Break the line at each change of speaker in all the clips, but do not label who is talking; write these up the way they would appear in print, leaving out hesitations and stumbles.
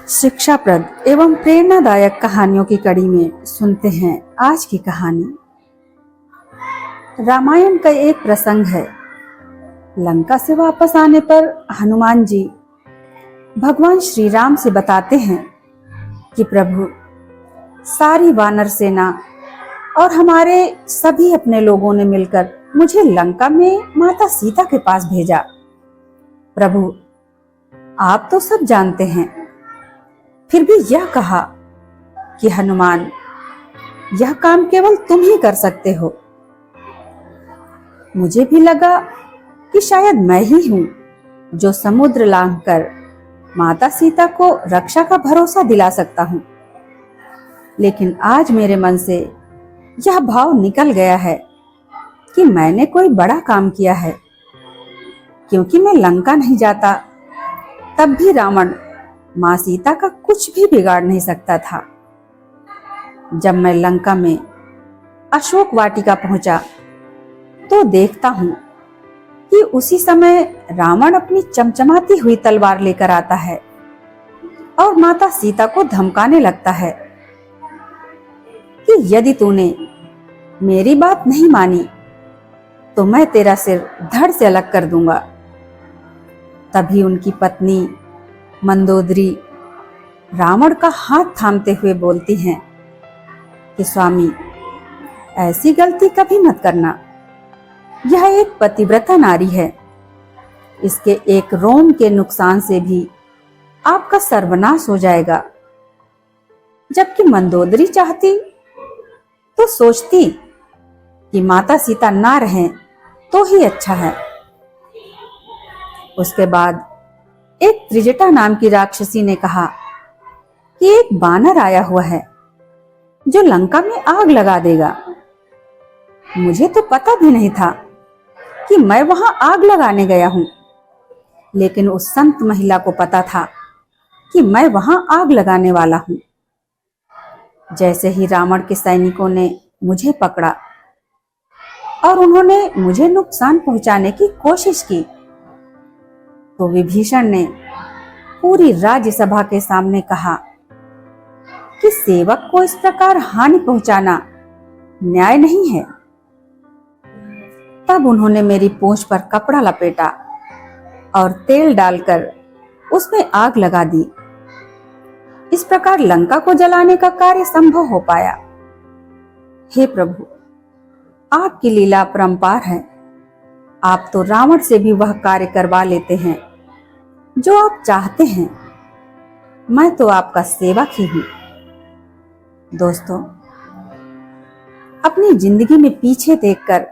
शिक्षाप्रद एवं प्रेरणादायक कहानियों की कड़ी में सुनते हैं आज की कहानी। रामायण का एक प्रसंग है। लंका से वापस आने पर हनुमान जी भगवान श्री राम से बताते हैं कि प्रभु, सारी वानर सेना और हमारे सभी अपने लोगों ने मिलकर मुझे लंका में माता सीता के पास भेजा। प्रभु, आप तो सब जानते हैं, फिर भी यह कहा कि हनुमान, यह काम केवल तुम ही कर सकते हो। मुझे भी लगा कि शायद मैं ही हूं जो समुद्र लांघकर माता सीता को रक्षा का भरोसा दिला सकता हूं। लेकिन आज मेरे मन से यह भाव निकल गया है कि मैंने कोई बड़ा काम किया है, क्योंकि मैं लंका नहीं जाता तब भी रावण मां सीता का कुछ भी बिगाड़ नहीं सकता था। जब मैं लंका में अशोक वाटिका पहुंचा तो देखता हूं कि उसी समय रावण अपनी चमचमाती हुई तलवार लेकर आता है और माता सीता को धमकाने लगता है कि यदि तूने मेरी बात नहीं मानी तो मैं तेरा सिर धड़ से अलग कर दूंगा। तभी उनकी पत्नी मंदोदरी रावण का हाथ थामते हुए बोलती हैं कि स्वामी, ऐसी गलती कभी मत करना। यह एक पतिव्रता नारी है, इसके एक रोम के नुकसान से भी आपका सर्वनाश हो जाएगा। जबकि मंदोदरी चाहती तो सोचती कि माता सीता ना रहें तो ही अच्छा है। उसके बाद एक त्रिजटा नाम की राक्षसी ने कहा कि एक बानर आया हुआ है जो लंका में आग लगा देगा। मुझे तो पता भी नहीं था कि मैं वहां आग लगाने गया हूं, लेकिन उस संत महिला को पता था कि मैं वहां आग लगाने वाला हूं। जैसे ही रावण के सैनिकों ने मुझे पकड़ा और उन्होंने मुझे नुकसान पहुंचाने की कोशिश की तो विभीषण ने पूरी राज्यसभा के सामने कहा कि सेवक को इस प्रकार हानि पहुंचाना न्याय नहीं है। तब उन्होंने मेरी पूंछ पर कपड़ा लपेटा और तेल डालकर उसमें आग लगा दी। इस प्रकार लंका को जलाने का कार्य संभव हो पाया। हे प्रभु, आपकी लीला अपरंपार है। आप तो रावण से भी वह कार्य करवा लेते हैं जो आप चाहते हैं। मैं तो आपका सेवक ही हूं। दोस्तों, अपनी जिंदगी में पीछे देखकर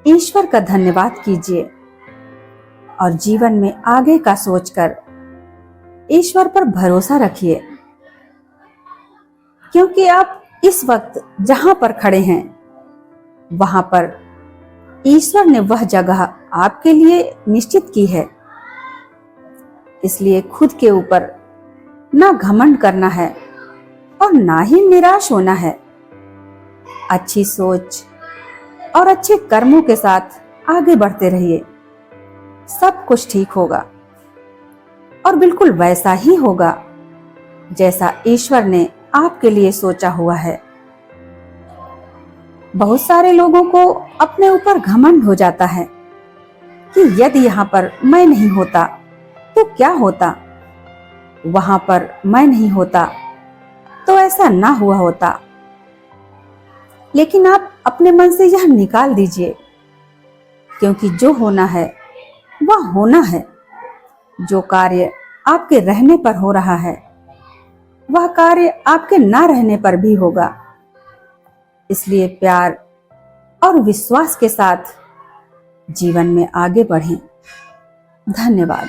ईश्वर का धन्यवाद कीजिए और जीवन में आगे का सोचकर ईश्वर पर भरोसा रखिए, क्योंकि आप इस वक्त जहां पर खड़े हैं वहां पर ईश्वर ने वह जगह आपके लिए निश्चित की है। इसलिए खुद के ऊपर ना घमंड करना है और ना ही निराश होना है। अच्छी सोच और अच्छे कर्मों के साथ आगे बढ़ते रहिए। सब कुछ ठीक होगा और बिल्कुल वैसा ही होगा जैसा ईश्वर ने आपके लिए सोचा हुआ है। बहुत सारे लोगों को अपने ऊपर घमंड हो जाता है कि यदि यहां पर मैं नहीं होता तो क्या होता, वहां पर मैं नहीं होता तो ऐसा ना हुआ होता। लेकिन आप अपने मन से यह निकाल दीजिए, क्योंकि जो होना है वह होना है। जो कार्य आपके रहने पर हो रहा है वह कार्य आपके ना रहने पर भी होगा। इसलिए प्यार और विश्वास के साथ जीवन में आगे बढ़ें। धन्यवाद।